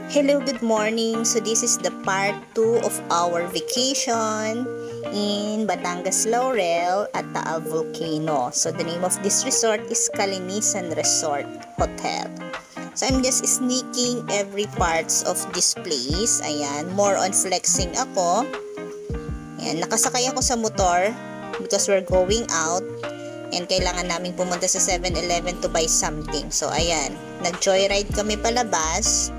Hello, good morning. So this is the part 2 of our vacation in Batangas Laurel at Taal Volcano. So the name of this resort is Kalinisan Resort Hotel. So I'm just sneaking every parts of this place. Ayan, more on flexing ako. Ayan, nakasakay ako sa motor because we're going out and kailangan naming pumunta sa 7-Eleven to buy something. So ayan, nag-joyride kami palabas.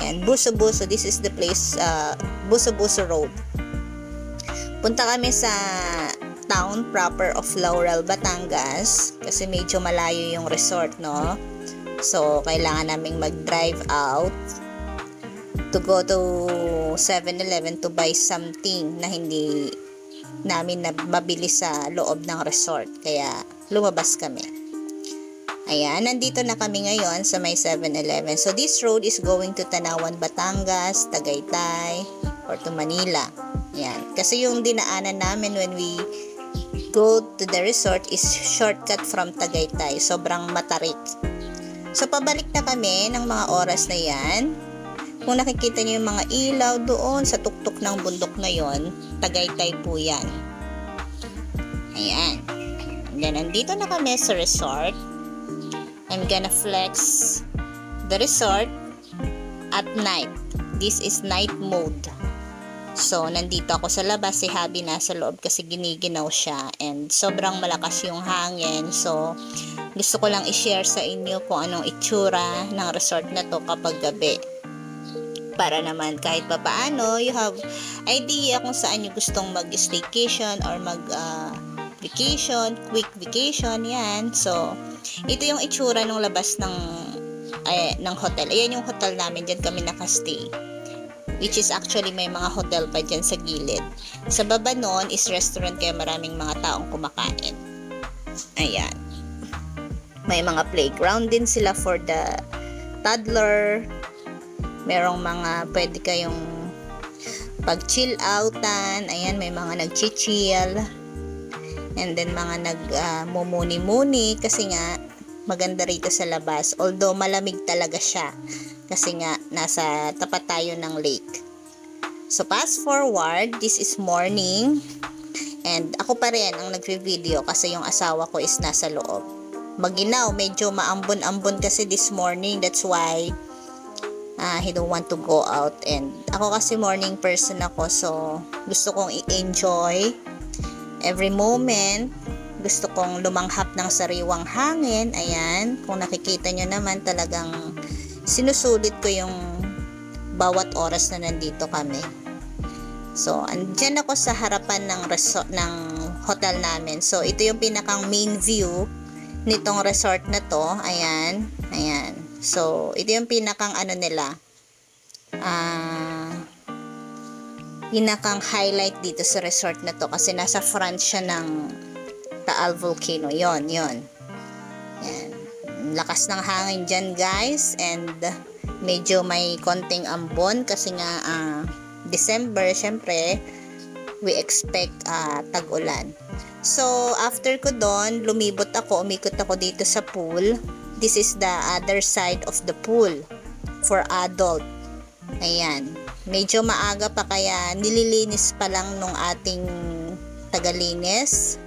Ayan, Buso-Buso. This is the place, Buso-Buso Road. Punta kami sa town proper of Laurel, Batangas kasi medyo malayo yung resort, no? So, kailangan naming mag-drive out to go to 7-Eleven to buy something na hindi namin mabili sa loob ng resort. Kaya, lumabas kami. Ayan, nandito na kami ngayon sa may 7-Eleven. So, this road is going to Tanawan, Batangas, Tagaytay, or to Manila. Ayan. Kasi yung dinaanan namin when we go to the resort is shortcut from Tagaytay. Sobrang matarik. So, pabalik na kami ng mga oras na yan. Kung nakikita niyo yung mga ilaw doon sa tuktok ng bundok na yon, Tagaytay po yan. Ayan. And then, nandito na kami sa resort. I'm gonna flex the resort at night. This is night mode. So, nandito ako sa labas. Si Habi nasa loob kasi giniginaw siya. And sobrang malakas yung hangin. So, gusto ko lang i-share sa inyo kung anong itsura ng resort na to kapag gabi. Para naman kahit papaano, you have idea kung saan nyo gustong mag-staycation or vacation, quick vacation, yan. So, ito yung itsura ng labas ng hotel. Ayan yung hotel namin, dyan kami nakastay. Which is actually may mga hotel pa dyan sa gilid. Sa baba nun is restaurant kaya maraming mga taong kumakain. Ayan. May mga playground din sila for the toddler. Merong mga pwede kayong pag-chill outan. Ayan, may mga nag-chill. And then mga nag-mumuni-muni kasi nga maganda rito sa labas. Although malamig talaga siya kasi nga nasa tapat tayo ng lake. So fast forward, this is morning and ako pa rin ang nagre-video kasi yung asawa ko is nasa loob. Maginaw, medyo maambon-ambon kasi this morning. That's why he don't want to go out. And ako kasi morning person ako, so gusto kong i-enjoy every moment. Gusto kong lumanghap ng sariwang hangin. Ayan, kung nakikita nyo naman talagang sinusulit ko yung bawat oras na nandito kami. So, andyan ako sa harapan ng hotel namin. So, ito yung pinakang main view nitong resort na to. Ayan, ayan. So, ito yung pinakang nila. Pinakang highlight dito sa resort na to kasi nasa front siya ng Taal Volcano. Yon. Yan. Lakas ng hangin dyan, guys, and medyo may konting ambon kasi nga December, syempre we expect tag-ulan. So after ko doon, umikot ako dito sa pool. This is the other side of the pool for adult. Ayan. Medyo maaga pa kaya nililinis pa lang nung ating tagalinis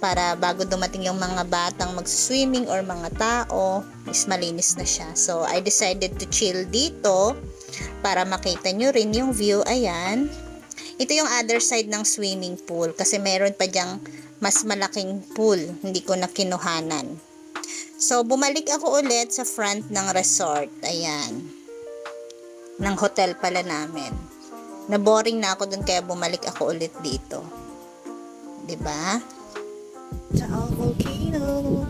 para bago dumating yung mga batang mag-swimming or mga tao is malinis na siya. So, I decided to chill dito para makita nyo rin yung view. Ayan. Ito yung other side ng swimming pool kasi meron pa dyang mas malaking pool. Hindi ko na kinuhanan. So, bumalik ako ulit sa front ng resort. Ayan. Ng hotel pala namin. Na-boring na ako dun kaya bumalik ako ulit dito. 'Di ba? Taal Volcano.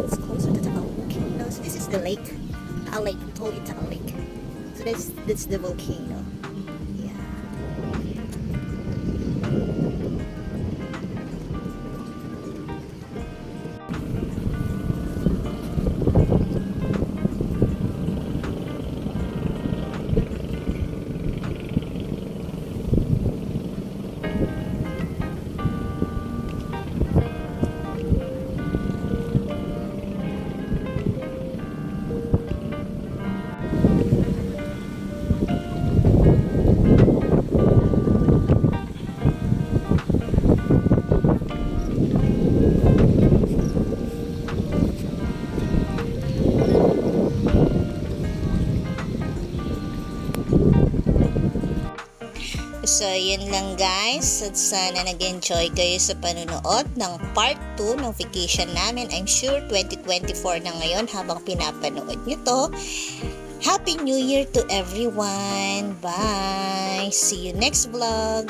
It's closer to Taal Volcano. So this is the lake. Taal Lake. I told you Taal Lake. So that's the volcano. Yeah. So, yun lang guys. At sana nag-enjoy kayo sa panunood ng part 2 ng vacation namin. I'm sure 2024 na ngayon habang pinapanood nyo to. Happy New Year to everyone. Bye. See you next vlog.